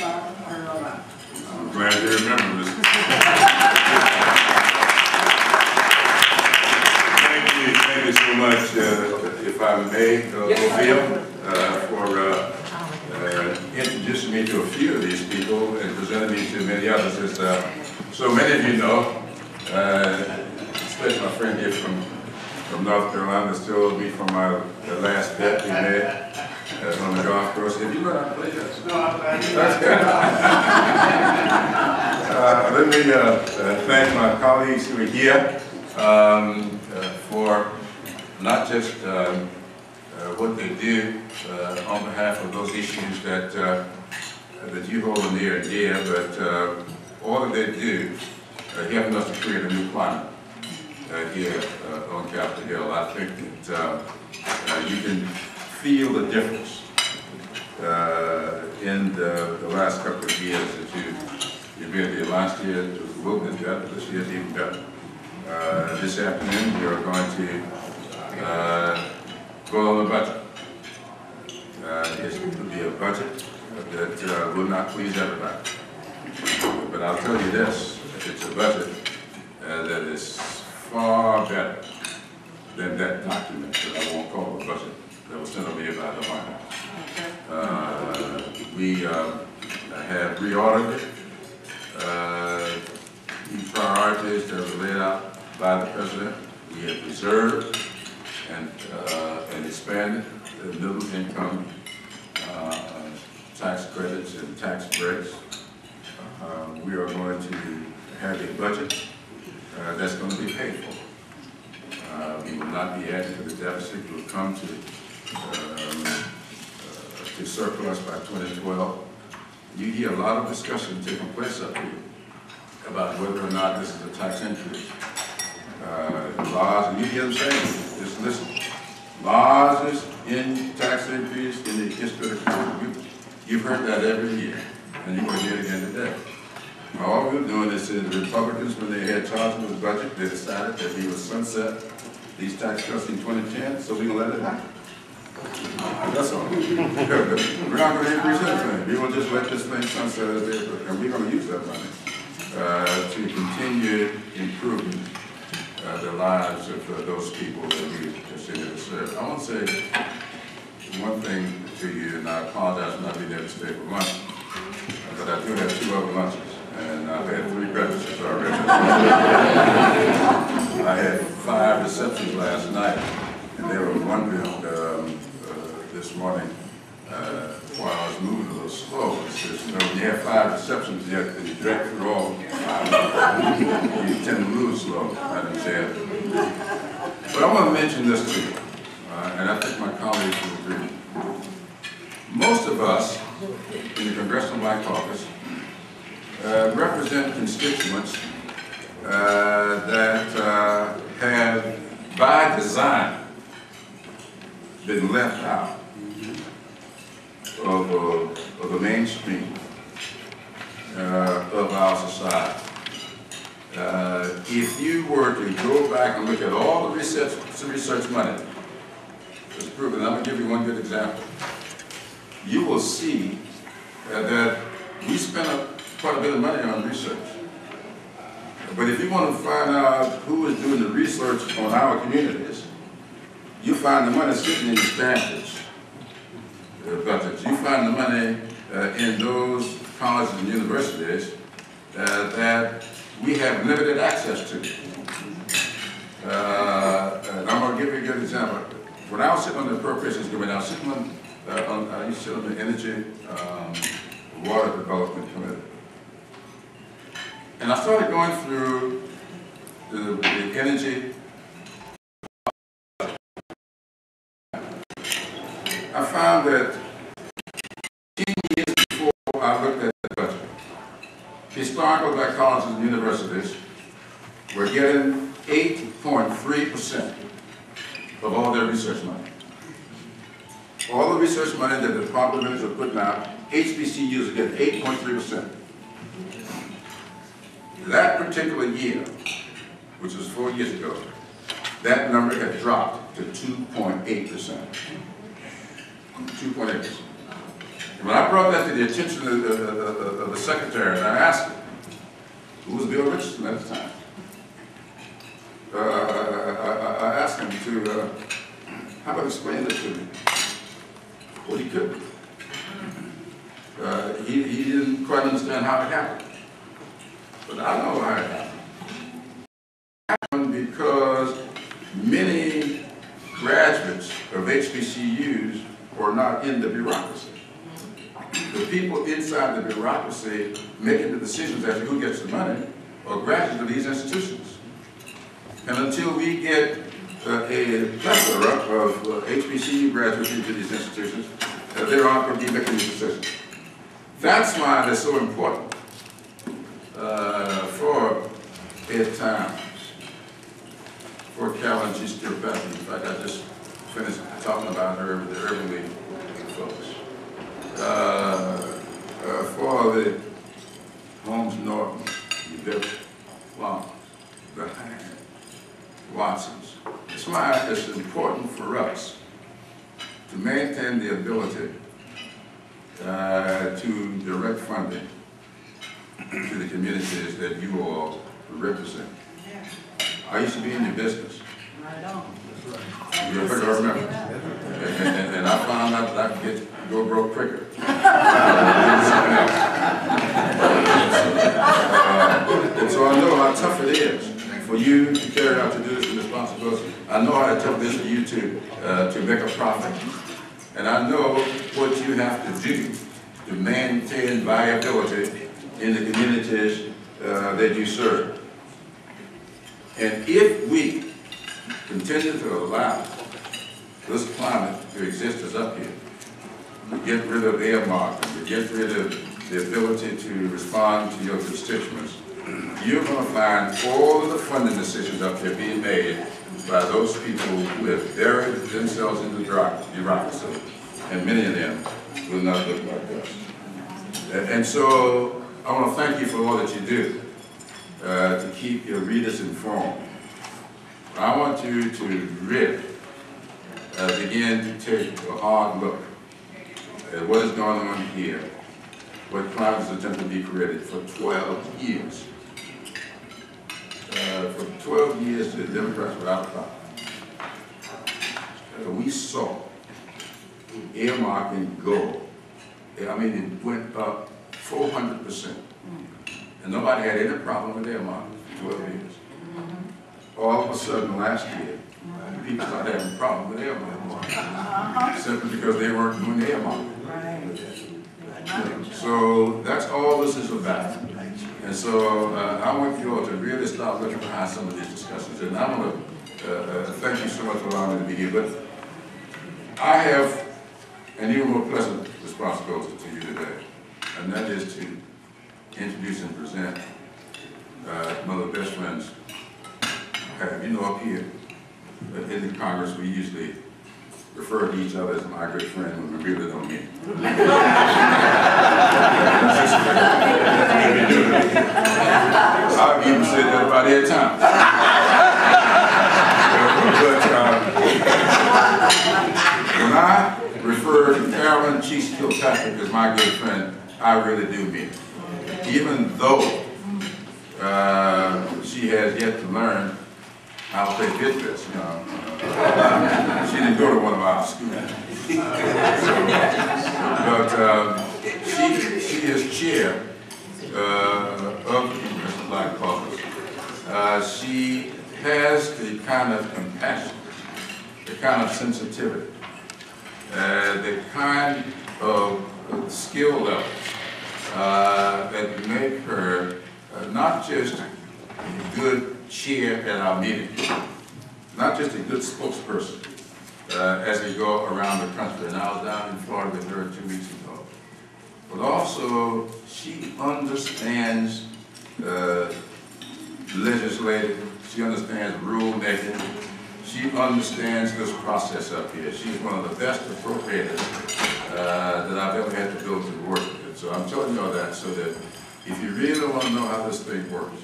I'm glad you remember this. Thank you so much, if I may, Ophia, for introducing me to a few of these people and presenting me to many others. As so many of you know, especially my friend here from North Carolina, still me from the last bet we made on the golf course. Have you learned how to play this? No, I'm glad. That's good. Let me thank my colleagues who are here for not just what they do on behalf of those issues that you hold near and dear, but all that they do helping us to create a new climate here on Capitol Hill. I think that you can feel the difference in the last couple of years that you've been here. Last year it was a little bit better, this year's even better. This afternoon we are going to go on the budget. It's going to be a budget that will not please everybody. But I'll tell you this, it's a budget that is far better than that document that I won't call a budget that was sent over here by the White House. We have reordered the priorities that were laid out by the President. We have preserved and expanded the middle income tax credits and tax breaks. We are going to have a budget that's going to be paid for. We will not be adding to the deficit. We will come to surplus by 2012. You hear a lot of discussion taking place up here about whether or not this is a tax increase. Laws, and you hear them saying, just listen, largest tax increase in the history of the country. You've heard that every year, and you're going to hear it again today. All we're doing is the Republicans, when they had charge of the budget, they decided that we would sunset these tax cuts in 2010, so we're going to let it happen. That's all. We're not going to increase anything. We're going to just let this thing sunset as it is, and we're going to use that money to continue improving the lives of those people that we continue to serve. I want to say one thing to you, and I apologize for not being able to stay for lunch, but I do have 2 other lunches, and I've had 3 breakfasts already. I had 5 receptions last night, and they were wondering this morning while I was moving a little slow. It says, you know, when you have 5 receptions, you have to drink through all 5. You tend to lose slow, Madam Chair. But I want to mention this to you, and I think my colleagues will agree. Most of us in the Congressional Black Caucus represent constituents that have, by design, been left out of the mainstream of our society. If you were to go back and look at all the research money that's proven, I'm going to give you one good example. You will see that we spend quite a bit of money on research. But if you want to find out who is doing the research on our communities, you find the money sitting in the Stanfords budgets. You find the money in those colleges and universities that we have limited access to. And I'm going to give you a good example. When I was sitting on the Appropriations Committee, I was sitting I used to sit on the Energy Water Development Committee. And I started going through the energy. I found that 10 years before I looked at the budget, historical black colleges and universities were getting 8.3% of all their research money. All the research money that the departments are putting out, HBCUs are getting 8.3%. That particular year, which was 4 years ago, that number had dropped to 2.8%. 2.8%. When I brought that to the attention of the secretary, and I asked him, who was Bill Richardson at the time, I asked him to, how about explain this to me? Well, he couldn't. He didn't quite understand how it happened. But I know how it happened. It happened because many graduates of HBCUs were not in the bureaucracy. The people inside the bureaucracy making the decisions as to who gets the money are graduates of these institutions. And until we get a plethora of HBCU graduates into these institutions, they aren't going to be making these decisions. That's why they're so important for Ed Times, for Carolyn G. Steele-Patton. In fact, I just finished talking about her with the Urban League folks. For the Holmes Norton, the Plum, the Watsons. That's why it's important for us to maintain the ability to direct funding to the communities that you all represent. I used to be in your business. Right on. You remember? And I found out that I could go broke quicker. And so I know how tough it is for you to carry out to do this responsibility. I know how tough it is for you to make a profit. And I know what you have to do to maintain viability in the communities that you serve. And if we continue to allow this climate to exist as up here, to get rid of earmarking, to get rid of the ability to respond to your constituents, you're going to find all of the funding decisions up here being made by those people who have buried themselves in the bureaucracy, and many of them will not look like us. And so I want to thank you for all that you do to keep your readers informed. I want you to really begin to take a hard look at what is going on here, what climate is attempting to be created for 12 years. For 12 years, the Democrats were out of power. We saw earmarking go. I mean, it went up 400%. And nobody had any problem with earmarking for 12 years. All of a sudden, last year, people started having a problem with earmarking. Simply because they weren't doing the earmarking. So that's all this is about. And so I want you all to really start looking behind some of these discussions. And I want to thank you so much for allowing me to be here. But I have an even more pleasant responsibility to you today, and that is to introduce and present one of the best friends I have. You know, up here in the Congress, we usually refer to each other as my good friend when we really don't mean it. I've even said that about 8 times. When I refer to Carolyn G. Steele-Patton as my good friend, I really do mean it. Even though she has yet to learn how to play fitness, you know. She didn't go to one of our schools. But she is chair of the Congressional Black Caucus. She has the kind of compassion, the kind of sensitivity, the kind of skill levels that make her not just a good chair at our meeting, not just a good spokesperson as we go around the country. And I was down in Florida with her 2 weeks ago. But also, she understands legislating, she understands rulemaking, she understands this process up here. She's one of the best appropriators that I've ever had the ability to work with. So I'm telling you all that so that if you really want to know how this thing works,